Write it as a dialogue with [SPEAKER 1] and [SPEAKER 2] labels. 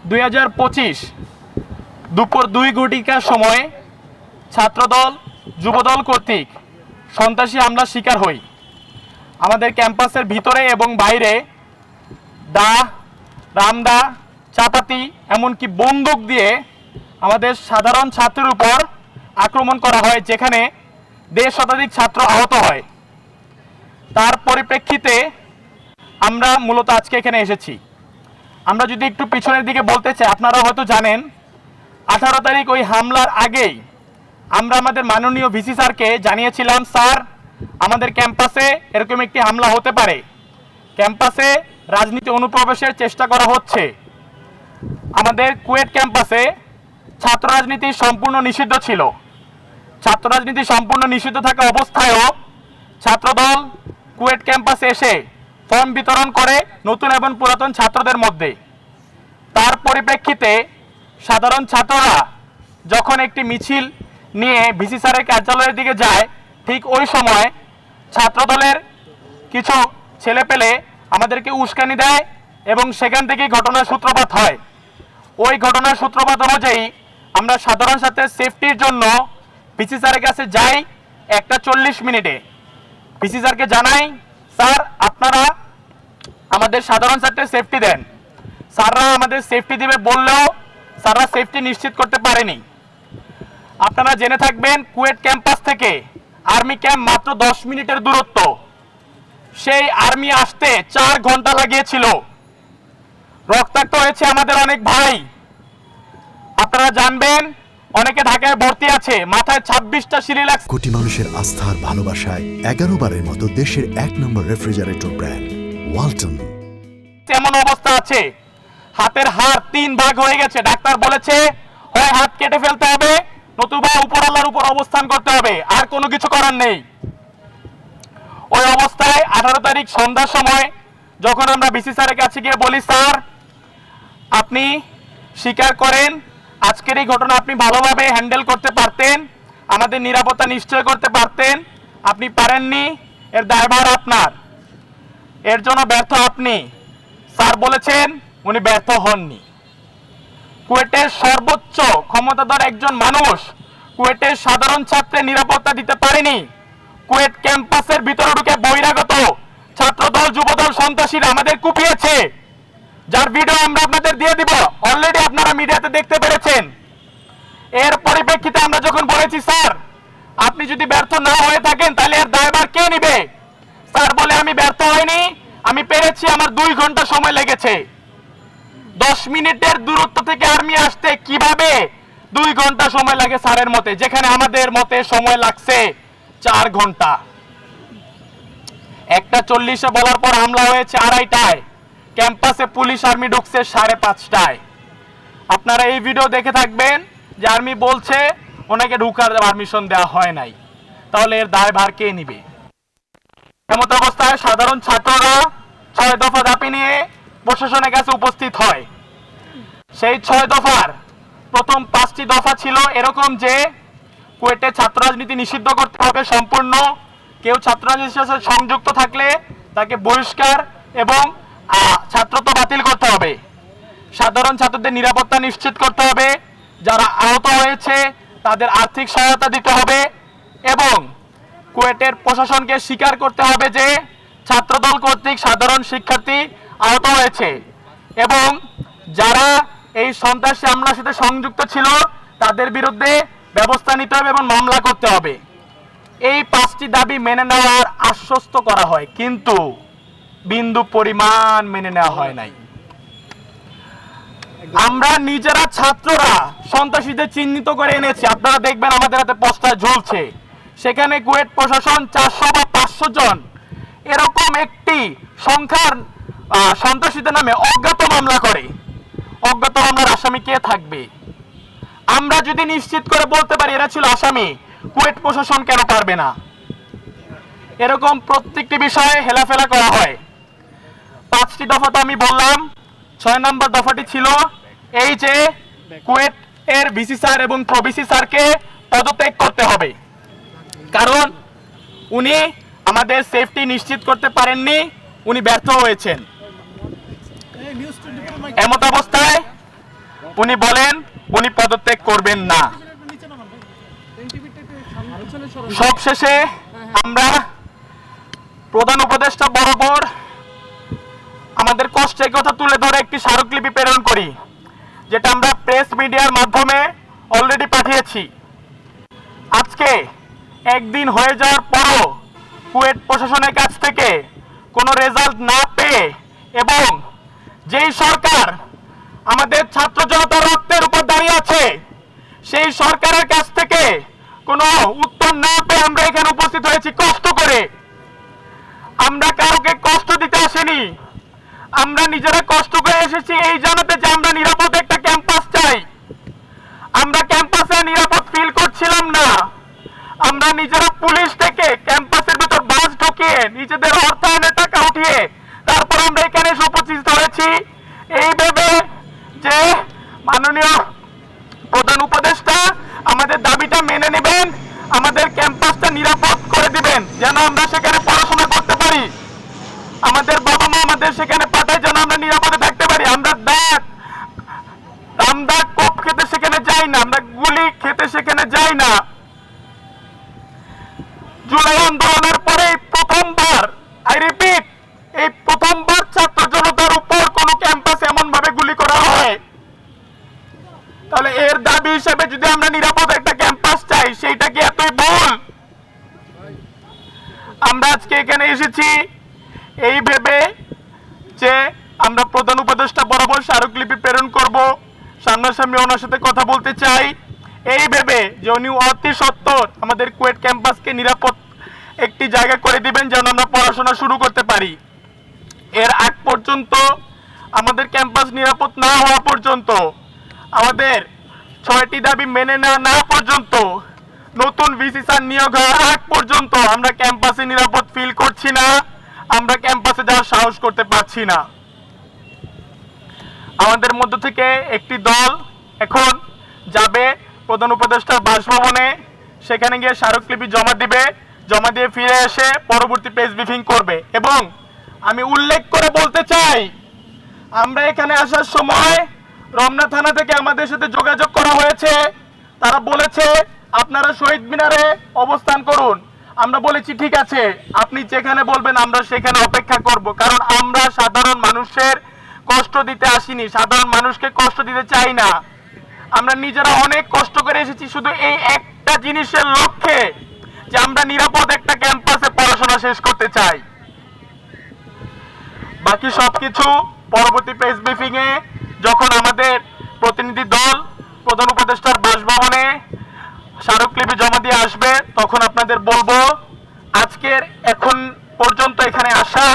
[SPEAKER 1] 2025 দুপুর 2 ঘটিকার সময় ছাত্রদল যুবদল কর্তৃক সন্ত্রাসী হামলার শিকার হই। আমাদের ক্যাম্পাসের ভিতরে এবং বাইরে দা, রামদা, চাপাতি এমনকি বন্দুক দিয়ে আমাদের সাধারণ ছাত্রের উপর আক্রমণ করা হয়, যেখানে 1.5 শতাধিক ছাত্র আহত হয়। তার পরিপ্রেক্ষিতে আমরা মূলত আজকে এখানে এসেছি। আমরা যদি একটু পিছনের দিকে বলতে চাই, আপনারা হয়তো জানেন 18 তারিখ ওই হামলার আগেই আমরা আমাদের মাননীয় ভিসি স্যারকে জানিয়েছিলাম, স্যার আমাদের ক্যাম্পাসে এরকম একটি হামলা হতে পারে, ক্যাম্পাসে রাজনীতি অনুপ্রবেশের চেষ্টা করা হচ্ছে। আমাদের কুয়েট ক্যাম্পাসে ছাত্র রাজনীতি সম্পূর্ণ নিষিদ্ধ ছিল। ছাত্র রাজনীতি সম্পূর্ণ নিষিদ্ধ থাকা অবস্থায়ও ছাত্রদল কুয়েট ক্যাম্পাসে এসে ফর্ম বিতরণ করে নতুন এবং পুরাতন ছাত্রদের মধ্যে। তার পরিপ্রেক্ষিতে সাধারণ ছাত্ররা যখন একটি মিছিল নিয়ে ভিসি স্যারের কার্যালয়ের দিকে যায়, ঠিক ওই সময় ছাত্রদলের কিছু ছেলেপেলে আমাদেরকে উস্কানি দেয় এবং সেখান থেকেই ঘটনার সূত্রপাত হয়। ওই ঘটনার সূত্রপাত অনুযায়ী আমরা সাধারণ ছাত্রের সেফটির জন্য ভিসি স্যারের কাছে যাই 1:40 মিনিটে। ভিসি স্যারকে জানাই, স্যার আপনারা আমাদের সাধারণ ছাত্রের সেফটি দেন। স্যাররা আমাদের সেফটি দিবে বললেও স্যাররা সেফটি নিশ্চিত করতে পারেনি। আপনারা জেনে থাকবেন, কুয়েট ক্যাম্পাস থেকে আর্মি ক্যাম্প মাত্র 10 মিনিটের দূরত্ব। সেই আর্মি আসতে 4 ঘন্টা লাগিয়েছিল। রক্তাক্ত হয়েছে আমাদের অনেক ভাই। আপনারা জানবেন, অনেকে ঢাকায় ভর্তি আছে, মাথায় 26টা সিঁড়ি লাগছে।
[SPEAKER 2] কোটি মানুষের আস্থার ভালোবাসায় 11 বারের মতো দেশের 1 নম্বর রেফ্রিজারেটর ব্র্যান্ড ওয়ালটন।
[SPEAKER 1] এমন অবস্থা আছে, হাতের হাড় 3 ভাগ হয়ে গেছে। ডাক্তার বলেছে হয় হাত কেটে ফেলতে হবে, নতুবা উপরওয়ালার উপর অবস্থান করতে হবে, আর কোনো কিছু করার নেই। ওই অবস্থায় 18 তারিখ সন্ধ্যার সময় যখন আমরা ভিসি স্যারের কাছে গিয়ে বলি, স্যার আপনি স্বীকার করেন আজকের এই ঘটনা আপনি ভালোভাবে হ্যান্ডেল করতে পারতেন, আমাদের নিরাপত্তা নিশ্চয় করতে পারতেন, আপনি পারেননি, এর দায়ভার আপনার, এর জন্য ব্যর্থ আপনি। স্যার বলেছেন উনি ব্যর্থ হননি। কুয়েটের সর্বোচ্চ ক্ষমতাধর একজন মানুষ কুয়েটের সাধারণ ছাত্রের নিরাপত্তা দিতে পারেনি। কুয়েট ক্যাম্পাসের ভিতরে ঢুকে বহিরাগত ছাত্রদল যুবদল সন্ত্রাসীরা আমাদের কুপিয়েছে, যার ভিডিও আমরা আপনাদের দিয়ে দিব, অলরেডি আপনারা মিডিয়াতে দেখতে পেরেছেন। এর পরিপ্রেক্ষিতে আমরা যখন বলেছি, স্যার আপনি যদি ব্যর্থ না হয়ে থাকেন তাহলে এর দায়ভার কে নেবে? স্যার বলে আমি ব্যর্থ হইনি, আমি পেরেছি, আমার 2 ঘন্টা সময় লেগেছে। 10 মিনিটের দূরত্ব থেকে আর্মি আসতে কিভাবে 2 ঘন্টা সময় লাগে স্যারের মতে, যেখানে আমাদের মতে সময় লাগছে 4 ঘন্টা। 1:40 বলার পর হামলা হয়েছে 2:30টায়। ক্যাম্পাসে পুলিশ আর্মি ঢুকছে 5:30টায়। আপনারা এই ভিডিও দেখে থাকবেন যে আর্মি বলছে ওনাকে ঢুকার পারমিশন দেওয়া হয় নাই। তাহলে এর দায়ভার কে নিবে? এমত অবস্থায় সাধারণ ছাত্ররা 6 দফা দাবি নিয়ে প্রশাসনের কাছে উপস্থিত হয়। সেই 6 দফার প্রথম 5টি দফা ছিল এরকম যে কুয়েটে ছাত্র রাজনীতি নিষিদ্ধ করতে হবে সম্পূর্ণ, কেউ ছাত্র রাজনীতির সাথে সংযুক্ত থাকলে তাকে বহিষ্কার এবং ছাত্রত্ব বাতিল করতে হবে, সাধারণ ছাত্রদের নিরাপত্তা নিশ্চিত করতে হবে, যারা আহত হয়েছে তাদের আর্থিক সহায়তা দিতে হবে এবং কুয়েটের প্রশাসনকে স্বীকার করতে হবে যে ছাত্রদল কর্তৃক সাধারণ শিক্ষার্থী আহত হয়েছে এবং যারা এই সন্ত্রাসী হামলার সাথে সংযুক্ত ছিল তাদের বিরুদ্ধে ব্যবস্থা নিতে হবে এবং মামলা করতে হবে। এই 5টি দাবি মেনে নেওয়ার আশ্বস্ত করা হয়, কিন্তু বিন্দু পরিমাণ মেনে নেওয়া হয় নাই। আমরা নিজেরা ছাত্ররা সন্ত্রাসীদের চিহ্নিত করে এনেছি। আপনারা দেখবেন আমাদের হাতে পোস্টার ঝুলছে, সেখানে কুয়েট প্রশাসন 400 বা 500 জন এরকম একটি সংখ্যার সন্ত্রাসীদের নামে অজ্ঞাত মামলা করে। অজ্ঞাত মামলার আসামি কে থাকবে? আমরা যদি নিশ্চিত করে বলতে পারি এরা ছিল আসামি, কুয়েট প্রশাসন কেন পারবে না? এরকম প্রত্যেকটি বিষয়ে হেলাফেলা করা হয়। 5টি দফা তো আমি বললাম, 6 নম্বর দফাটি ছিল এই যে কুয়েট এর ভিসি স্যার এবং প্রভিসি স্যারকে পদত্যাগ করতে হবে, কারণ উনি আমাদের সেফটি নিশ্চিত করতে পারেননি, উনি ব্যর্থ হয়েছেন। এমত অবস্থায় উনি বলেন উনি পদত্যাগ করবেন না। সবশেষে আমরা প্রধান উপদেষ্টা বরাবর আমাদের কষ্টের কথা তুলে ধরে একটি স্মারকলিপি প্রেরণ করি, যেটা আমরা প্রেস মিডিয়ার মাধ্যমে অলরেডি পাঠিয়েছি। আজকে একদিন হয়ে যাওয়ার পরও কুয়েট প্রশাসনের কাছ থেকে কোনো রেজাল্ট না পেয়ে এবং যেই সরকার আমাদের ছাত্র জনতার রক্তের উপর দাঁড়িয়ে আছে সেই সরকারের কাছ থেকে কোনো উত্তর না পেয়ে আমরা এখানে উপস্থিত হয়েছি কষ্ট করে। আমরা কাউকে কষ্ট দিতে আসিনি, আমরা নিজেরা কষ্ট করে এসেছি এই জানাতে যে আমরা নিরাপদ একটা ক্যাম্পাস চাই। আমরা ক্যাম্পাসে নিরাপদ ফিল করছিলাম না, আমরা নিজেরা পুলিশ থেকে ক্যাম্পাসের ভিতর বাস ঢুকিয়ে নিজেদের অর্থায়নের টাকা উঠিয়ে তারপর আমরা এখানে এসে উপস্থিত হয়েছি এই ভেবে যে মাননীয় প্রধান উপদেষ্টা আমাদের দাবিটা মেনে নেবেন, আমাদের ক্যাম্পাসটা নিরাপদ করে দিবেন যেন আমরা সেখানে পড়াশোনা করতে পারি, আমাদের বাবা মা আমাদের সেখানে পাঠায় যেন আমরা নিরাপদে থাকতে পারি। আমরা কোপ খেতে সেখানে যাই না, আমরা গুলি খেতে সেখানে যাই না। জুলাই আন্দোলনের পরে প্রথমবার, আই রিপিট, এই প্রথমবার ছাত্র জনতার উপর কোন ক্যাম্পাসে এমন ভাবে গুলি করা হয়। তাহলে এর দাবি হিসেবে যদি আমরা নিরাপদ একটা ক্যাম্পাস চাই, সেইটা কি এতই ভুল? আমরা আজকে এখানে এসেছি এই ভেবে যে আমরা প্রধান উপদেষ্টা বরাবর স্মারকলিপি প্রেরণ করব, সামনাসামনি ওনার সাথে কথা বলতে চাই এই ভেবে যে উনি অতি সত্বর আমাদের কুয়েট ক্যাম্পাসকে নিরাপদ একটি জায়গা করে দিবেন যেন আমরা পড়াশোনা শুরু করতে পারি। এর আগ পর্যন্ত আমাদের ক্যাম্পাস নিরাপদ না হওয়া পর্যন্ত, আমাদের 6টি দাবি মেনে না পর্যন্ত, নতুন ভিসি স্যার নিয়োগ হওয়ার আগ পর্যন্ত আমরা ক্যাম্পাসে নিরাপদ ফিল করছি না, আমরা ক্যাম্পাসে যাওয়ার সাহস করতে পারছি না। আমাদের মধ্য থেকে একটি দল এখন যাবে প্রধান উপদেষ্টার বাসভবনে, সেখানে গিয়ে স্মারকলিপি জমা দিবে, জমা দিয়ে ফিরে এসে পরবর্তী প্রেস ব্রিফিং করবে। এবং আমি উল্লেখ করে বলতে চাই, আমরা এখানে আসার সময় রমনা থানা থেকে আমাদের সাথে যোগাযোগ করা হয়েছে, তারা বলেছে আপনারা শহীদ মিনারে অবস্থান করুন। আমরা বলেছি ঠিক আছে, আপনি যেখানে বলবেন আমরা সেখানে অপেক্ষা করব, কারণ আমরা সাধারণ মানুষের কষ্ট দিতে আসিনি, সাধারণ মানুষকে কষ্ট দিতে চাই না। আমরা নিজেরা অনেক কষ্ট করে এসেছি শুধু এই একটা জিনিসের লক্ষ্যে যে আমরা নিরাপদ একটা ক্যাম্পাসে পড়াশোনা শেষ করতে চাই। বাকি সবকিছু পরবর্তী প্রেস ব্রিফিং এ যখন আমাদের প্রতিনিধি দল প্রধান উপদেষ্টার বাসভবনে স্মারকলিপি জমা দিয়ে আসবে তখন আপনাদের বলবো। আজকের এখন পর্যন্ত এখানে আসা